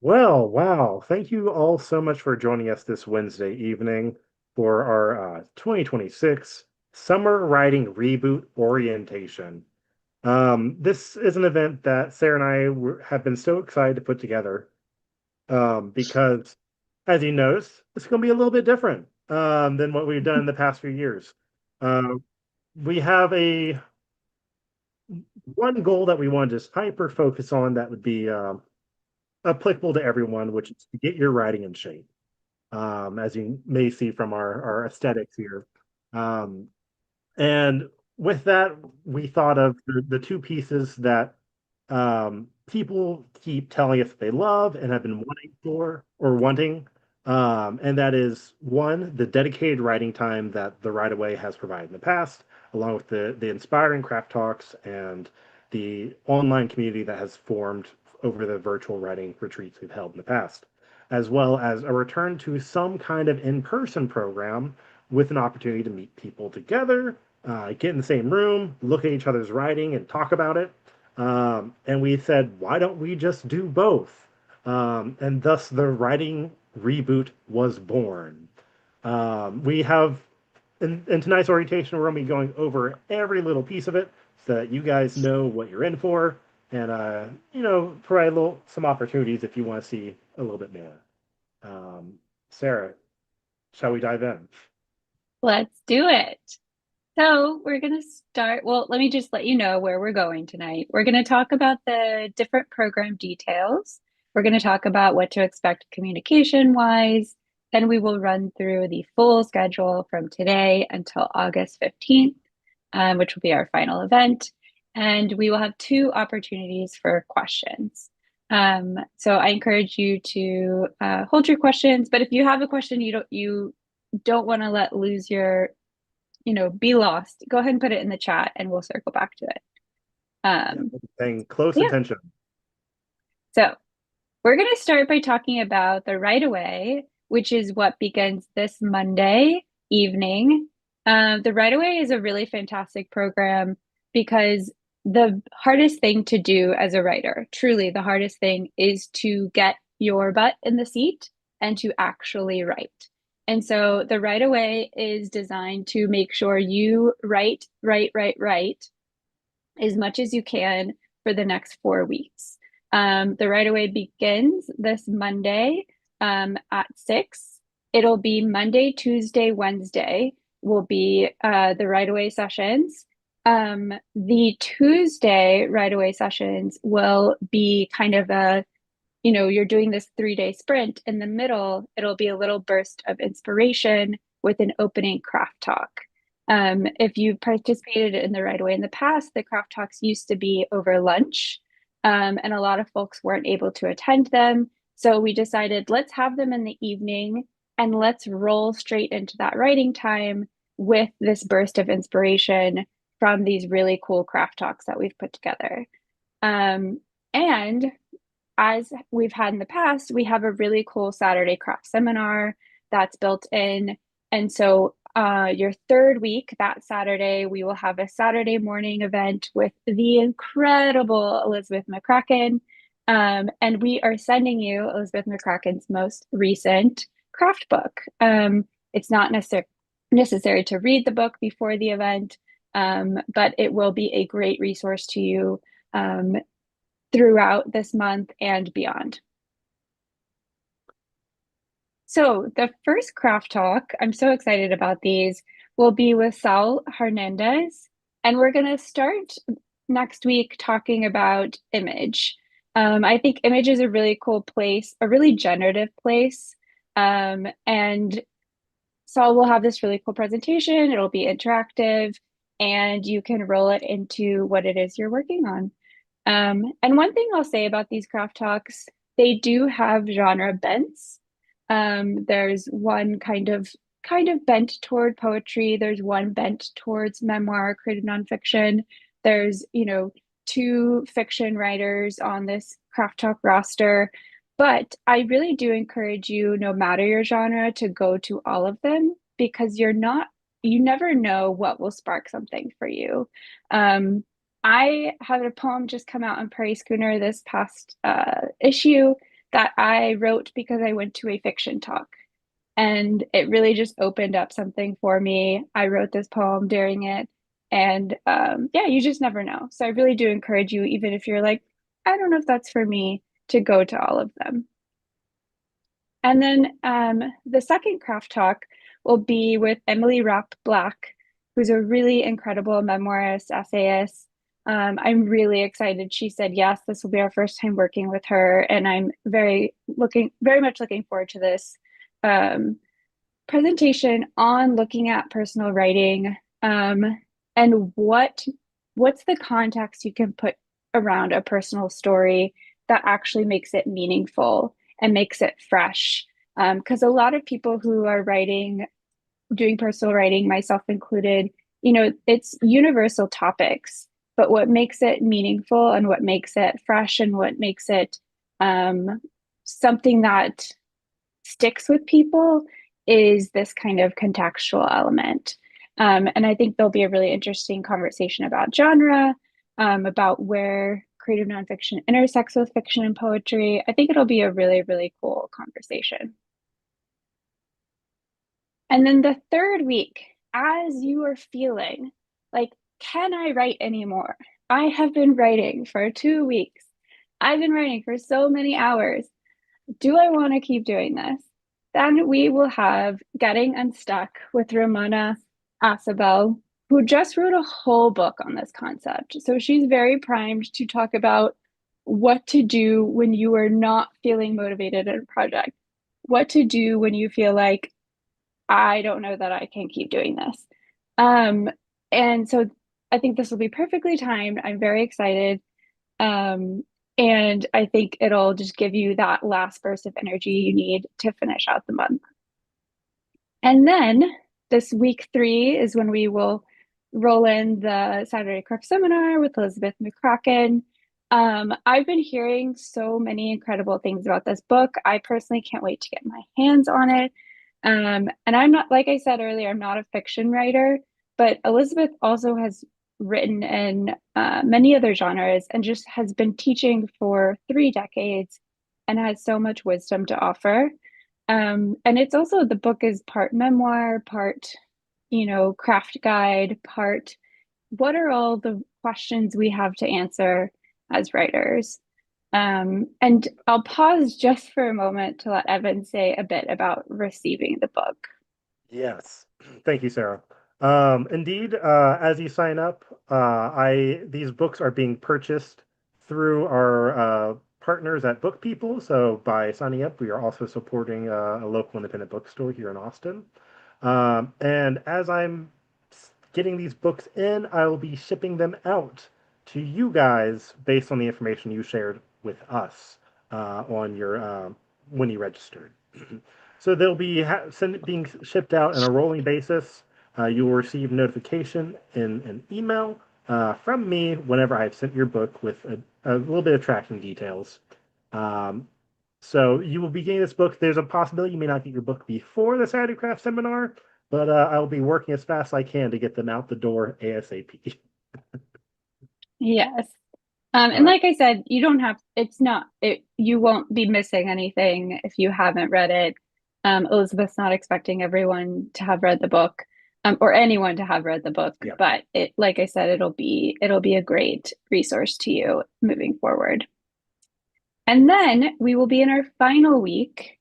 Well, wow. Thank you all so much for joining us this Wednesday evening for our 2026 Summer Writing Reboot Orientation. This is an event that Sarah and have been so excited to put together because, as you noticed, it's going to be a little bit different than what we've done in the past few years. Uh, we have a one goal that we want to just hyper focus on that would be applicable to everyone, which is to get your writing in shape. As you may see from our aesthetics here. Um, and with that, we thought of the two pieces that people keep telling us they love and have been wanting for or wanting. And that is one, the dedicated writing time that the Right Away has provided in the past, along with the inspiring craft talks and the online community that has formed over the virtual writing retreats we've held in the past, as well as a return to some kind of in-person program with an opportunity to meet people together, get in the same room, look at each other's writing, and talk about it. And we said, why don't we just do both? And thus the writing reboot was born. We have in tonight's orientation, we're going to be going over every little piece of it so that you guys know what you're in for and, provide some opportunities if you want to see a little bit more. Sarah, shall we dive in? Let's do it. So we're going to start. Well, let me just let you know where we're going tonight. We're going to talk about the different program details. We're going to talk about what to expect communication wise. Then we will run through the full schedule from today until August 15th, which will be our final event. And we will have two opportunities for questions. So I encourage you to hold your questions, but if you have a question you don't want to let lose your be lost, go ahead and put it in the chat and we'll circle back to it. Yeah, Um, paying close yeah. attention. So we're going to start by talking about the right away, which is what begins this Monday evening. The right away is a really fantastic program because the hardest thing to do as a writer, truly the hardest thing, is to get your butt in the seat and to actually write. And so the right away is designed to make sure you write as much as you can for the next 4 weeks. The right away begins this Monday at 6. It'll be Monday, Tuesday, Wednesday will be the right away sessions. The Tuesday right away sessions will be kind of you're doing this 3-day sprint. In the middle, it'll be a little burst of inspiration with an opening craft talk. If you participated in the right away in the past, the craft talks used to be over lunch, and a lot of folks weren't able to attend them. So we decided let's have them in the evening and let's roll straight into that writing time with this burst of inspiration from these really cool craft talks that we've put together. And as we've had in the past, we have a really cool Saturday craft seminar that's built in. And so, your third week, that Saturday, we will have a Saturday morning event with the incredible Elizabeth McCracken. And we are sending you Elizabeth McCracken's most recent craft book. It's not necessary to read the book before the event, but it will be a great resource to you um, throughout this month and beyond. So, the first craft talk, I'm so excited about these, will be with Saul Hernandez. And we're going to start next week talking about image. I think image is a really cool place, a really generative place. And Saul will have this really cool presentation. It'll be interactive, and you can roll it into what it is you're working on. And one thing I'll say about these craft talks, they do have genre bents. There's one kind of bent toward poetry. There's one bent towards memoir, creative nonfiction. There's, two fiction writers on this craft talk roster. But I really do encourage you, no matter your genre, to go to all of them because you never know what will spark something for you. Um, I had a poem just come out on Prairie Schooner this past issue that I wrote because I went to a fiction talk. And it really just opened up something for me. I wrote this poem during it. And yeah, you just never know. So I really do encourage you, even if you're like, I don't know if that's for me, to go to all of them. And then the second craft talk will be with Emily Rapp Black, who's a really incredible memoirist, essayist. I'm really excited. She said yes, this will be our first time working with her, and I'm very much looking forward to this um, presentation on looking at personal writing and what's the context you can put around a personal story that actually makes it meaningful and makes it fresh. Because a lot of people who are writing, doing personal writing, myself included, it's universal topics, but what makes it meaningful and what makes it fresh and what makes it something that sticks with people is this kind of contextual element. And I think there'll be a really interesting conversation about genre, about where creative nonfiction intersects with fiction and poetry. I think it'll be a really, really cool conversation. And then the third week, as you are feeling like, can I write anymore? I have been writing for 2 weeks. I've been writing for so many hours. Do I want to keep doing this? Then we will have Getting Unstuck with Ramona Acebel, who just wrote a whole book on this concept. So she's very primed to talk about what to do when you are not feeling motivated in a project, what to do when you feel like, I don't know that I can keep doing this. Um, and so I think this will be perfectly timed. I'm very excited. Um, and I think it'll just give you that last burst of energy you need to finish out the month. And then this week 3 is when we will roll in the Saturday Craft Seminar with Elizabeth McCracken. I've been hearing so many incredible things about this book. I personally can't wait to get my hands on it. And I'm not, like I said earlier, I'm not a fiction writer, but Elizabeth also has written in many other genres and just has been teaching for 3 decades and has so much wisdom to offer. And it's also, the book is part memoir, part, craft guide, part what are all the questions we have to answer as writers. And I'll pause just for a moment to let Evan say a bit about receiving the book. Yes. Thank you, Sarah. Indeed, as you sign up, I these books are being purchased through our partners at Book People. So by signing up, we are also supporting a local independent bookstore here in Austin. And as I'm getting these books in, I will be shipping them out to you guys based on the information you shared with us on your when you registered. So they'll be being shipped out on a rolling basis. You will receive notification in an email from me whenever I've sent your book with a little bit of tracking details. Um, so you will be getting this book. There's a possibility you may not get your book before the Saturday Craft Seminar, but I will be working as fast as I can to get them out the door ASAP. Yes. All And right. like I said, you don't have, it's not, you won't be missing anything if you haven't read it. Elizabeth's not expecting everyone to have read the book, or anyone to have read the book, Yeah. but like I said, it'll be a great resource to you moving forward. And then we will be in our final week,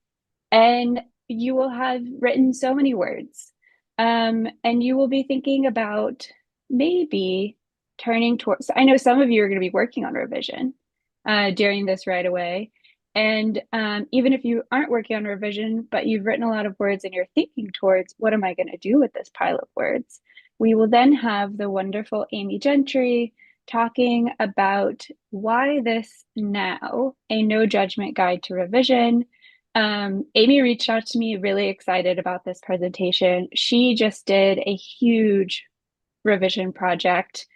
and you will have written so many words. And you will be thinking about maybe turning towards, I know some of you are going to be working on revision during this right away. And even if you aren't working on revision, but you've written a lot of words and you're thinking towards, what am I going to do with this pile of words? We will then have the wonderful Amy Gentry talking about why this now, a no judgment guide to revision. Amy reached out to me really excited about this presentation. She just did a huge revision project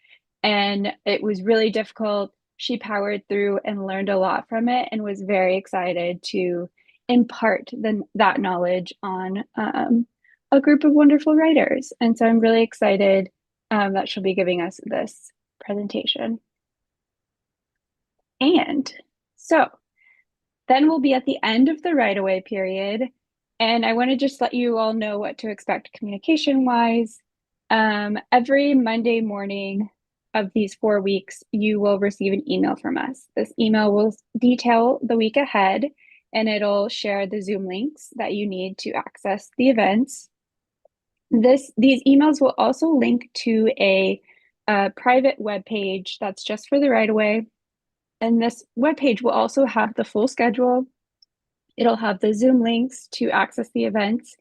and it was really difficult. She powered through and learned a lot from it and was very excited to impart that knowledge on a group of wonderful writers. And so I'm really excited that she'll be giving us this presentation. And so Then we'll be at the end of the right away period. And I want to just let you all know what to expect communication wise. Every Monday morning of these 4 weeks, you will receive an email from us. This email will detail the week ahead and it'll share the Zoom links that you need to access the events. These emails will also link to a private web page that's just for the right away. And this web page will also have the full schedule. It'll have the Zoom links to access the events.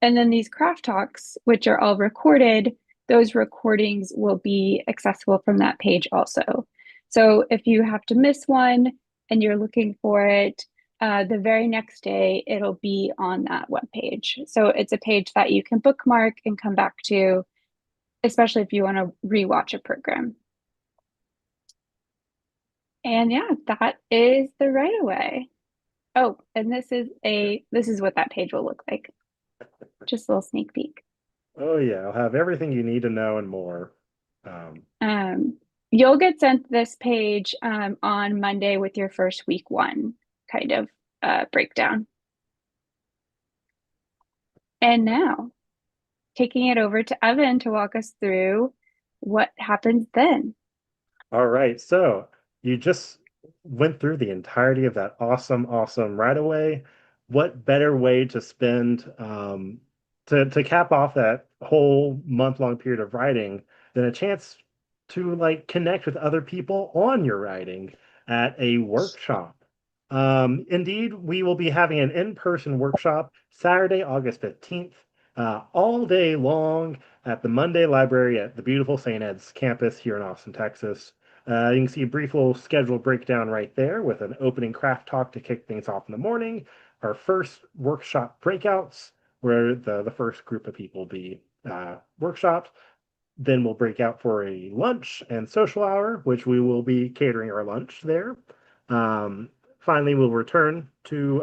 And then these craft talks, which are all recorded, those recordings will be accessible from that page also. So if you have to miss one and you're looking for it, the very next day it'll be on that web page. So it's a page that you can bookmark and come back to, especially if you want to rewatch a program. And yeah, that is the right away. Oh, and this is what that page will look like. Just a little sneak peek. Oh yeah, I'll have everything you need to know and more. Um, Um, you'll get sent this page on Monday with your first week one kind of breakdown. And now, taking it over to Evan to walk us through what happens then. all right, so you just went through the entirety of that awesome right away. What better way to spend to cap off that whole month-long period of writing than a chance to like connect with other people on your writing at a workshop? Indeed, we will be having an in-person workshop Saturday, August 15th, all day long at the Monday Library at the beautiful St. Ed's campus here in Austin, Texas. You can see a brief little schedule breakdown right there with an opening craft talk to kick things off in the morning. Our first workshop breakouts, where the first group of people will be workshopped. Then we'll break out for a lunch and social hour, which we will be catering our lunch there. Um, Finally, we'll return to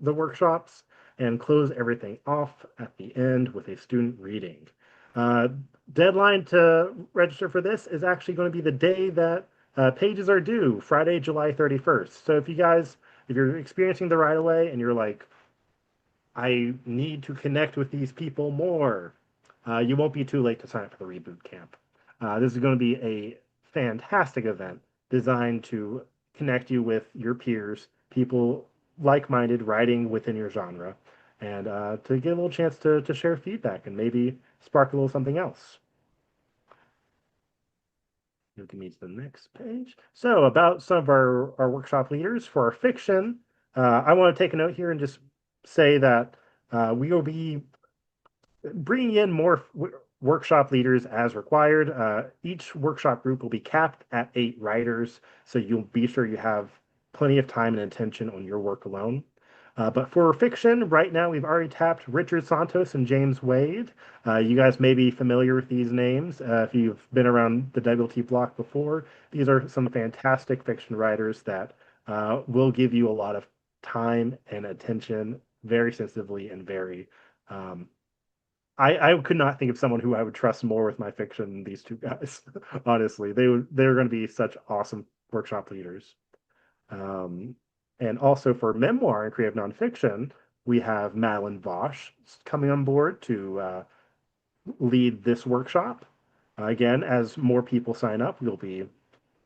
the workshops and close everything off at the end with a student reading. Uh, Deadline to register for this is actually going to be the day that pages are due, Friday, July 31st. So if you're experiencing the right away and you're like, I need to connect with these people more, you won't be too late to sign up for the Reboot Camp. This is going to be a fantastic event designed to connect you with your peers, people like-minded writing within your genre, and to get a little chance to share feedback and maybe spark a little something else. You can meet the next page. So about some of our workshop leaders for our fiction, I want to take a note here and just say that we will be bringing in more workshop leaders as required. Each workshop group will be capped at 8 writers, so you'll be sure you have plenty of time and attention on your work alone. But for fiction, right now we've already tapped Richard Santos and James Wade. You guys may be familiar with these names if you've been around the WT block before. These are some fantastic fiction writers that will give you a lot of time and attention very sensitively and very um, I could not think of someone who I would trust more with my fiction than these two guys. Honestly, they're going to be such awesome workshop leaders. Um, and also for memoir and creative nonfiction, we have Madeline Vosh coming on board to lead this workshop. Again, as more people sign up, we'll be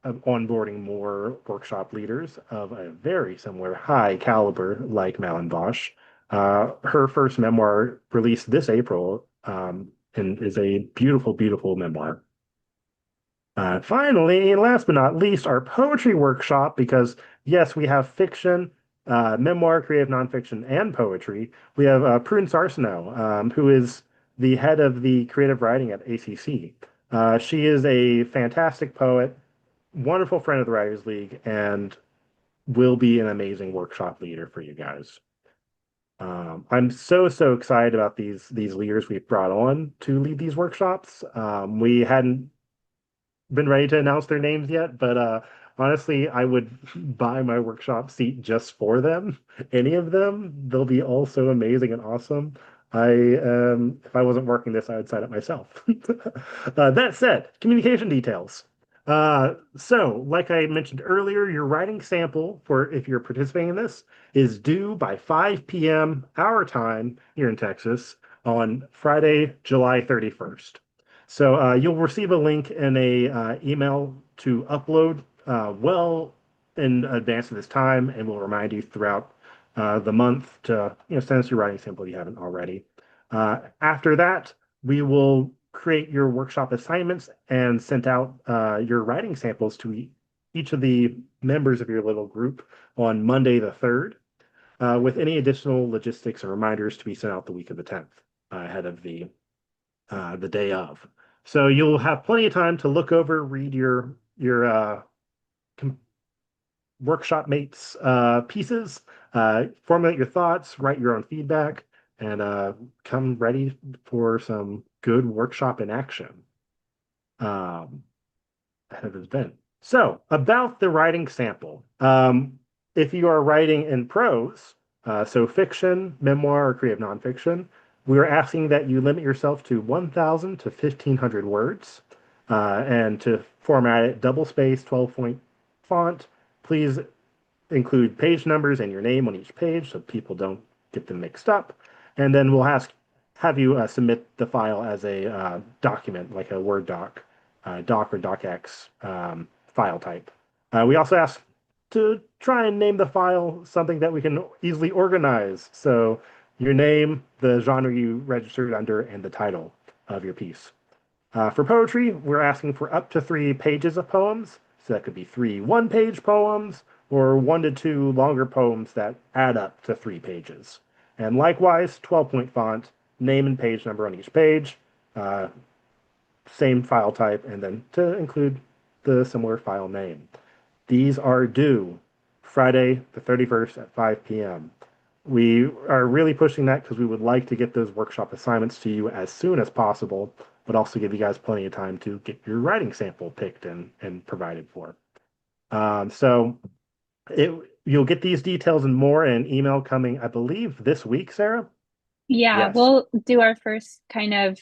onboarding more workshop leaders of a very similar high caliber like Malin Bosch. Her first memoir released this April and is a beautiful memoir. Finally, last but not least, our poetry workshop, because yes, we have fiction, memoir, creative nonfiction, and poetry. We have Prudence Arsenault, who is the head of the creative writing at ACC. She is a fantastic poet, wonderful friend of the Writers League, and will be an amazing workshop leader for you guys. I'm so excited about these leaders we've brought on to lead these workshops. We hadn't been ready to announce their names yet, but honestly, I would buy my workshop seat just for them. Any of them, they'll be all so amazing and awesome. If I wasn't working this, I would sign up myself. That said, communication details. So, like I mentioned earlier, your writing sample for if you're participating in this is due by 5 p.m. our time here in Texas on Friday, July 31st. So you'll receive a link in a email to upload well in advance of this time, and we'll remind you throughout the month to send us your writing sample if you haven't already. After that, we will create your workshop assignments and sent out your writing samples to each of the members of your little group on Monday the 3rd, with any additional logistics and reminders to be sent out the week of the 10th, ahead of the day of. So you'll have plenty of time to look over, read your workshop mates pieces, formulate your thoughts, write your own feedback, and come ready for some good workshop in action. Um, Ahead of this event. So, about the writing sample. If you are writing in prose, so fiction, memoir, or creative nonfiction, we are asking that you limit yourself to 1,000 to 1,500 words, and to format it double space, 12-point font. Please include page numbers and your name on each page so people don't get them mixed up. And then we'll have you submit the file as a document, like a Word doc or docx file type. We also ask to try and name the file something that we can easily organize. So your name, the genre you registered under, and the title of your piece. For poetry, we're asking for up to 3 pages of poems. So that could be 3 1-page poems or 1 to 2 longer poems that add up to 3 pages. And likewise, 12-point font, name and page number on each page, uh, same file type, and then to include the similar file name. These are due Friday, the 31st at 5 p.m. We are really pushing that because we would like to get those workshop assignments to you as soon as possible, but also give you guys plenty of time to get your writing sample picked and provided for. So you'll get these details and more in an email coming, I believe, this week, Sarah? Yeah, Yes, we'll do our first kind of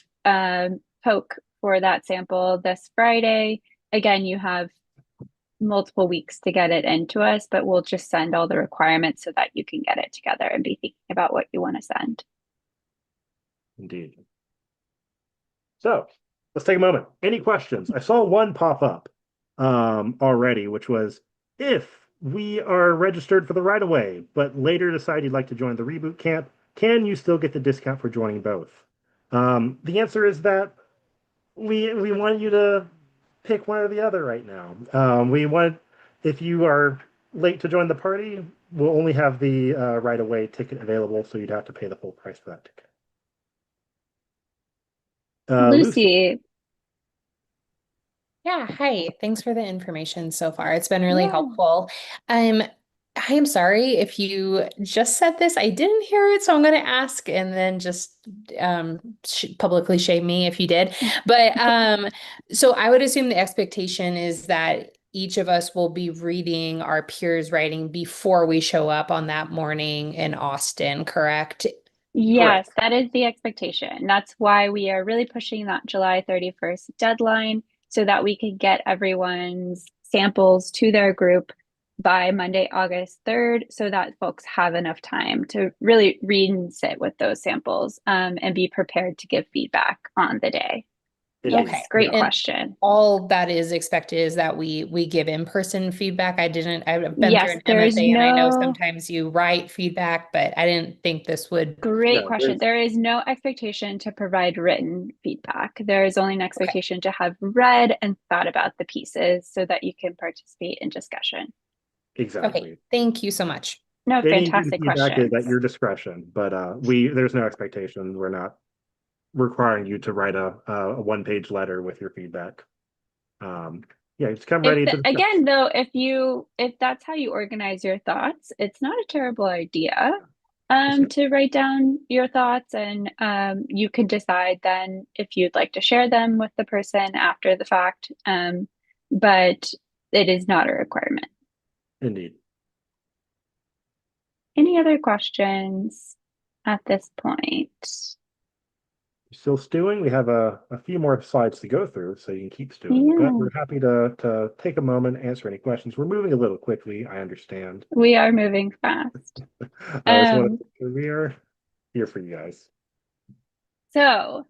poke for that sample this Friday. Again, you have multiple weeks to get it into us, but we'll just send all the requirements so that you can get it together and be thinking about what you want to send. indeed. So let's take a moment. Any questions? I saw one pop up already, which was if we are registered for the right of way, but later decide you'd like to join the reboot camp, can you still get the discount for joining both? The answer is that we want you to pick one or the other right now. We want if you are late to join the party, we'll only have the right of way ticket available, so you'd have to pay the full price for that ticket. Lucy. Lucy, Yeah, hi. Thanks for the information so far. It's been really yeah. helpful. Um, I am sorry if you just said this. I didn't hear it, so I'm going to ask and then just sh publicly shame me if you did. But so I would assume the expectation is that each of us will be reading our peers' writing before we show up on that morning in Austin, correct? Yes, Correct. that is the expectation. That's why we are really pushing that July 31st deadline so that we can get everyone's samples to their group by Monday, August 3rd, so that folks have enough time to really read and sit with those samples, and be prepared to give feedback on the day. Indeed. Okay. Yes, great Yeah. And question. all that is expected is that we give in-person feedback. I've been through Yes, an there is MSA and I know no sometimes you write feedback, but I didn't think this would. great No, question. there's There is no expectation to provide written feedback. There is only an Okay. expectation to have read and thought about the pieces so that you can participate in discussion. Okay. exactly. Thank you so much. No, Any fantastic feedback is at questions. your discretion, but there's no expectation. We're not requiring you to write a 1 page letter with your feedback. Um, yeah, just come If ready to discuss. again though, if that's how you organize your thoughts, it's not a terrible idea It's not to write down your thoughts, and you can decide then if you'd like to share them with the person after the fact. But it is not a requirement. indeed. Any other questions at this point? Still stewing. We have a few more slides to go through, so you can keep stewing. But Yeah, we're happy to take a moment, answer any questions. We're moving a little quickly, I understand. we are moving fast. I just want Um, to, we are here for you guys. so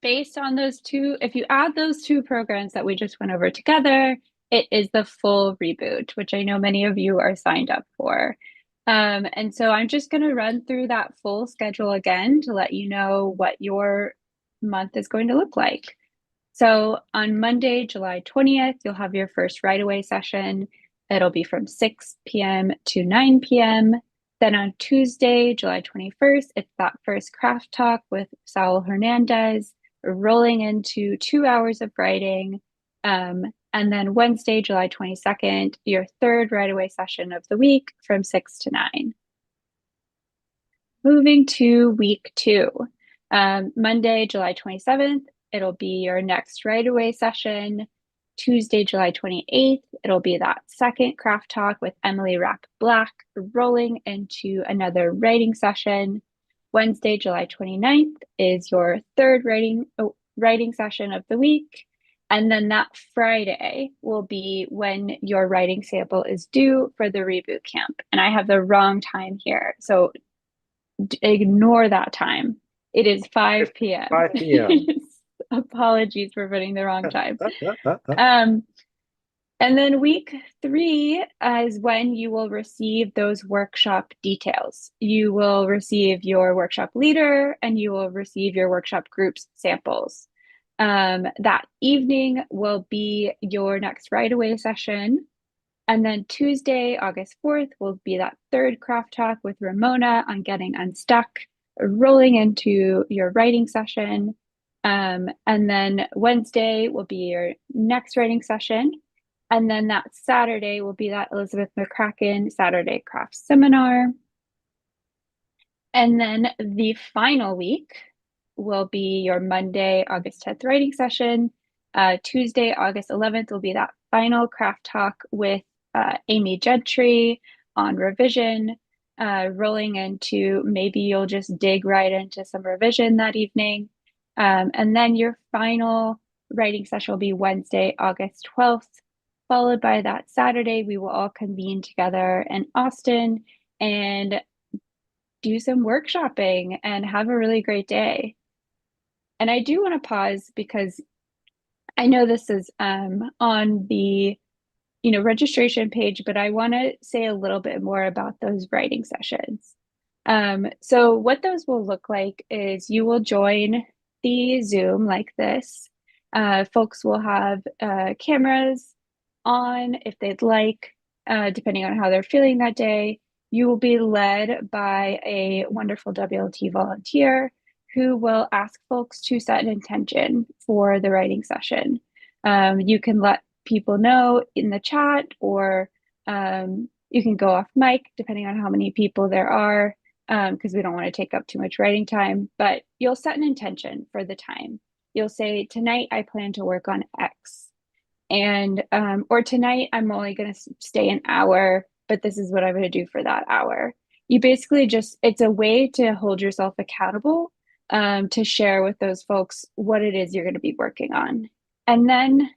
based on those two, if you add those two programs that we just went over together, it is the full reboot, which I know many of you are signed up for. And so I'm just going to run through that full schedule again to let you know what your month is going to look like. So on Monday, July 20th, you'll have your first Right Away session. It'll be from 6 p.m. to 9 p.m. Then on Tuesday, July 21st, it's that first craft talk with Saul Hernandez, rolling into 2 hours of writing. And then Wednesday, July 22nd, your third Right Away session of the week from 6 to 9. Moving to week two, Monday, July 27th, it'll be your next Right Away session. Tuesday, July 28th, it'll be that second craft talk with Emily Rapp Black, rolling into another writing session. Wednesday, July 29th is your third writing session of the week. And then that Friday will be when your writing sample is due for the reboot camp. And I have the wrong time here. So ignore that time. It is 5 p.m. 5 p.m. Apologies for putting the wrong time. Um, and then week three is when you will receive those workshop details. You will receive your workshop leader and you will receive your workshop group's samples. That evening will be your next Right Away session. And then Tuesday, August 4th, will be that third craft talk with Ramona on getting unstuck, rolling into your writing session. And then Wednesday will be your next writing session. And then that Saturday will be that Elizabeth McCracken Saturday Craft Seminar. And then the final week will be your Monday, August 10th writing session. Tuesday, August 11th will be that final craft talk with Amy Gentry on revision, rolling into maybe you'll just dig right into some revision that evening. And then your final writing session will be Wednesday, August 12th, followed by that Saturday. We will all convene together in Austin and do some workshopping and have a really great day. And I do want to pause because I know this is on the registration page, but I want to say a little bit more about those writing sessions. So what those will look like is you will join the Zoom like this. Folks will have cameras on if they'd like, depending on how they're feeling that day. You will be led by a wonderful WLT volunteer who will ask folks to set an intention for the writing session. You can let people know in the chat, or you can go off mic depending on how many people there are, because we don't want to take up too much writing time. But you'll set an intention for the time. You'll say, tonight I plan to work on X. And or tonight I'm only going to stay an hour, but this is what I'm going to do for that hour. You basically just, it's a way to hold yourself accountable, to share with those folks what it is you're going to be working on. And then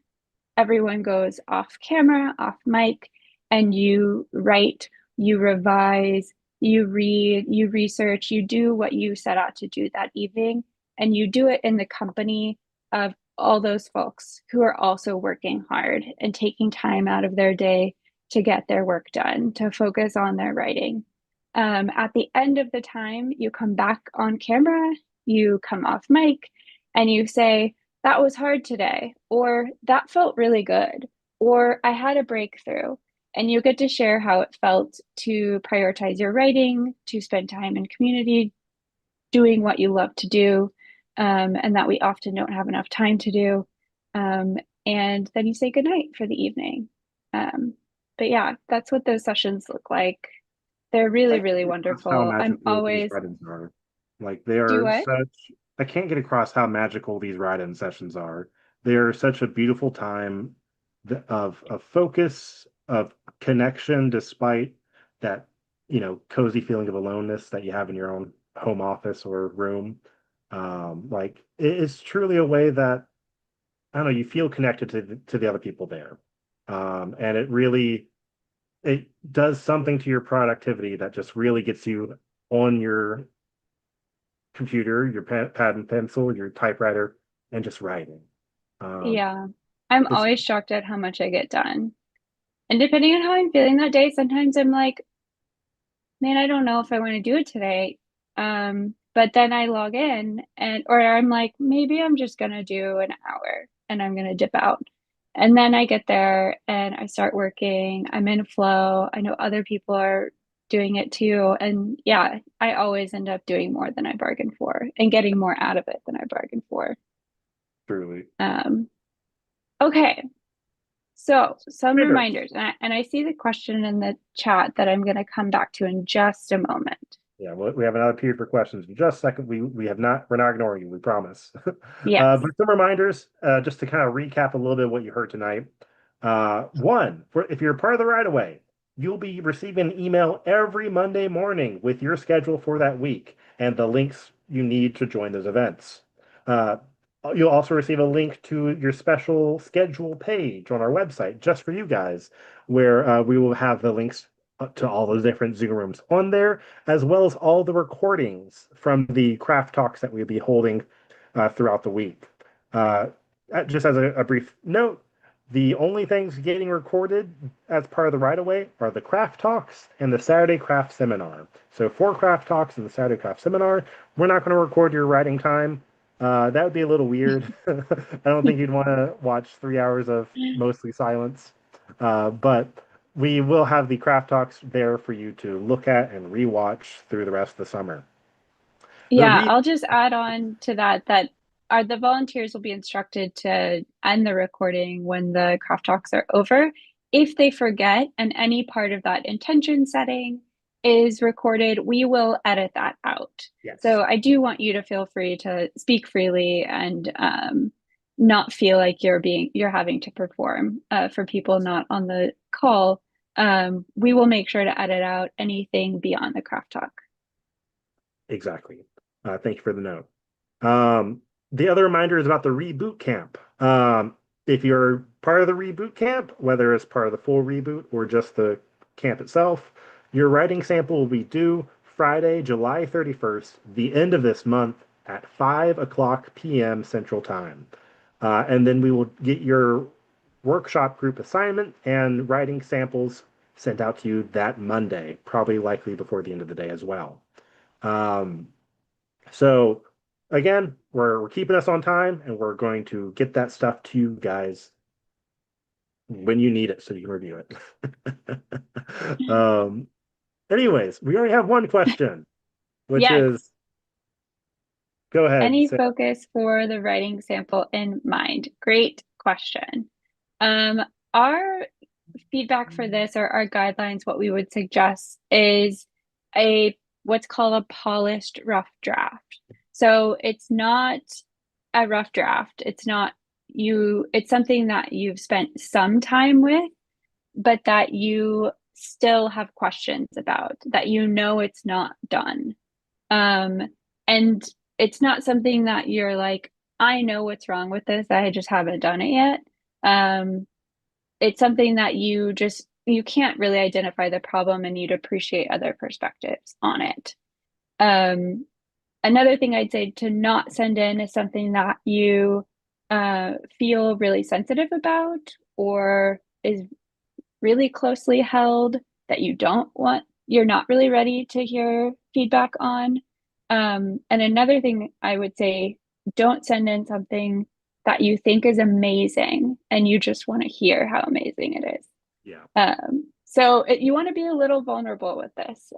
everyone goes off camera, off mic, and you write, you revise, you read, you research, you do what you set out to do that evening, and you do it in the company of all those folks who are also working hard and taking time out of their day to get their work done, to focus on their writing. At the end of the time, you come back on camera, you come off mic, and you say, that was hard today, or that felt really good, or I had a breakthrough. And you get to share how it felt to prioritize your writing, to spend time in community, doing what you love to do, and that we often don't have enough time to do. And then you say goodnight for the evening. But yeah, that's what those sessions look like. They're really, really That's how wonderful. I'm magical these always, write-ins are. Like they do are what? such, I can't get across how magical these write-in sessions are. They're such a beautiful time of focus, of connection, despite that, cozy feeling of aloneness that you have in your own home office or room. Like it's truly a way that I don't know, you feel connected to the other people there. And it does something to your productivity that just really gets you on your computer, your pad and pencil, your typewriter, and just writing. Um, Yeah. I'm it's always shocked at how much I get done. And depending on how I'm feeling that day, sometimes I'm like, man, I don't know if I want to do it today. But then I log in or I'm like, maybe I'm just gonna do an hour and I'm gonna dip out. And then I get there and I start working. I'm in flow. I know other people are doing it too. And yeah, I always end up doing more than I bargained for and getting more out of it than I bargained for. truly. Um, okay. So, some Reminder. reminders, and I see the question in the chat that I'm going to come back to in just a moment. Yeah, we have another period for questions in just a second. We're not ignoring you, we promise. Yes. But some reminders, just to kind of recap a little bit of what you heard tonight. One, if you're part of the right away, you'll be receiving an email every Monday morning with your schedule for that week and the links you need to join those events. Uh, you'll also receive a link to your special schedule page on our website just for you guys, where we will have the links to all those different Zoom rooms on there, as well as all the recordings from the craft talks that we'll be holding throughout the week. Uh, just as a brief note, the only things getting recorded as part of the right away are the craft talks and the Saturday craft seminar. So, for craft talks and the Saturday craft seminar, we're not going to record your writing time. That would be a little weird. I don't think you'd want to watch 3 hours of mostly silence. But we will have the craft talks there for you to look at and rewatch through the rest of the summer. The Yeah, re I'll just add on to that are the volunteers will be instructed to end the recording when the craft talks are over. If they forget and any part of that intention setting is recorded, we will edit that out. Yes, So I do want you to feel free to speak freely and not feel like you're having to perform for people not on the call. We will make sure to edit out anything beyond the craft talk. exactly. Thank you for the note. The other reminder is about the reboot camp. If you're part of the reboot camp, whether it's part of the full reboot or just the camp itself, your writing sample will be due Friday, July 31st, the end of this month at 5 o'clock p.m. Central Time. And then we will get your workshop group assignment and writing samples sent out to you that Monday, probably likely before the end of the day as well. Um, so again, we're keeping us on time and we're going to get that stuff to you guys when you need it so you can review it. Anyways, we already have one question, which Yes. is go ahead. Any focus for the writing sample in mind? Great question. Our feedback for this or our guidelines, what we would suggest is a what's called a polished rough draft. So it's not a rough draft. It's something that you've spent some time with, but that you still have questions about, that you know it's not done. Um, and it's not something that you're like, I know what's wrong with this. I just haven't done it yet. It's something that you can't really identify the problem and you'd appreciate other perspectives on it. Um, Another thing I'd say to not send in is something that you feel really sensitive about or is really closely held that you're not really ready to hear feedback on. And another thing I would say, don't send in something that you think is amazing and you just want to hear how amazing it is. Yeah. You want to be a little vulnerable with this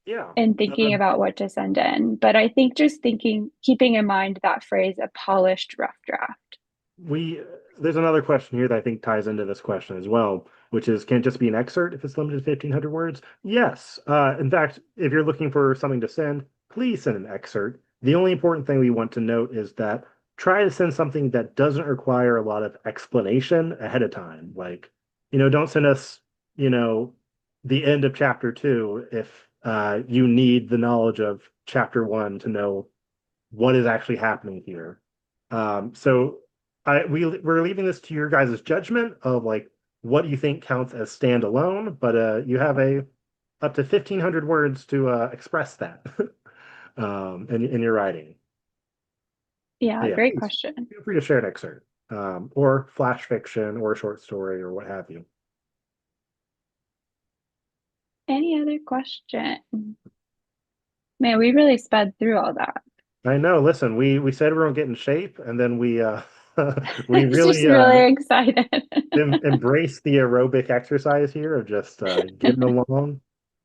Yeah. and thinking about what to send in. But I think keeping in mind that phrase, a polished rough draft. We there's another question here that I think ties into this question as well, which is can it just be an excerpt if it's limited to 1,500 words? Yes. In fact, if you're looking for something to send, please send an excerpt. The only important thing we want to note is that try to send something that doesn't require a lot of explanation ahead of time. Like, don't send us, you know, the end of chapter 2 if you need the knowledge of chapter 1 to know what is actually happening here. So we're leaving this to your guys' judgment of like what you think counts as standalone, but you have a up to 1,500 words to express that in your writing. Yeah, Yeah, great please question. feel free to share an excerpt, or flash fiction, or a short story, or what have you. Any other question? Man, we really sped through all that. I know. Listen, we said we were gonna get in shape, and then we we I'm just really really excited. embrace the aerobic exercise here of just getting along.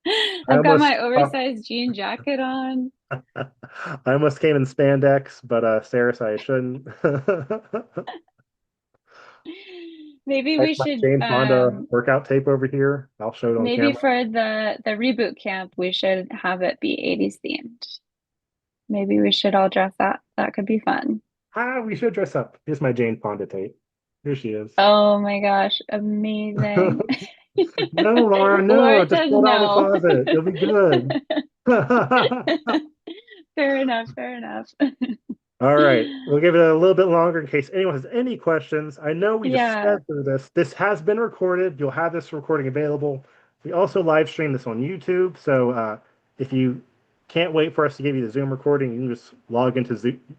I I've got almost my oversized jean jacket on. I almost came in spandex, but Sarah said I shouldn't. Maybe Like we my should James Fonda workout tape over here. I'll show it on maybe camera. for the reboot camp we should have it be 80s themed. Maybe we should all dress up. That could be fun. Ah, we should dress up. Here's my Jane Fonda tape. Here she is. Oh my gosh, amazing. No, Laura, no. Laura Just says pull it out of the no. closet. It'll be good. Fair enough, fair enough. All right. We'll give it a little bit longer in case anyone has any questions. I know we just Yeah. sped through this. This has been recorded. You'll have this recording available. We also live stream this on YouTube. So if you can't wait for us to give you the Zoom recording, you can just log into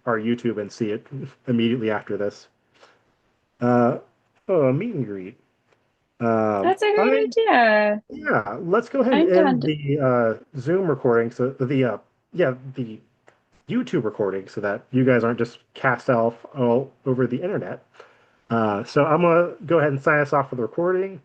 our YouTube and see it immediately after this. Uh, oh, a meet and greet. That's a great I idea. Yeah, let's go ahead and I'm end done. the Zoom recording. So the YouTube recording, so that you guys aren't just cast off all over the internet. So I'm gonna go ahead and sign us off for the recording.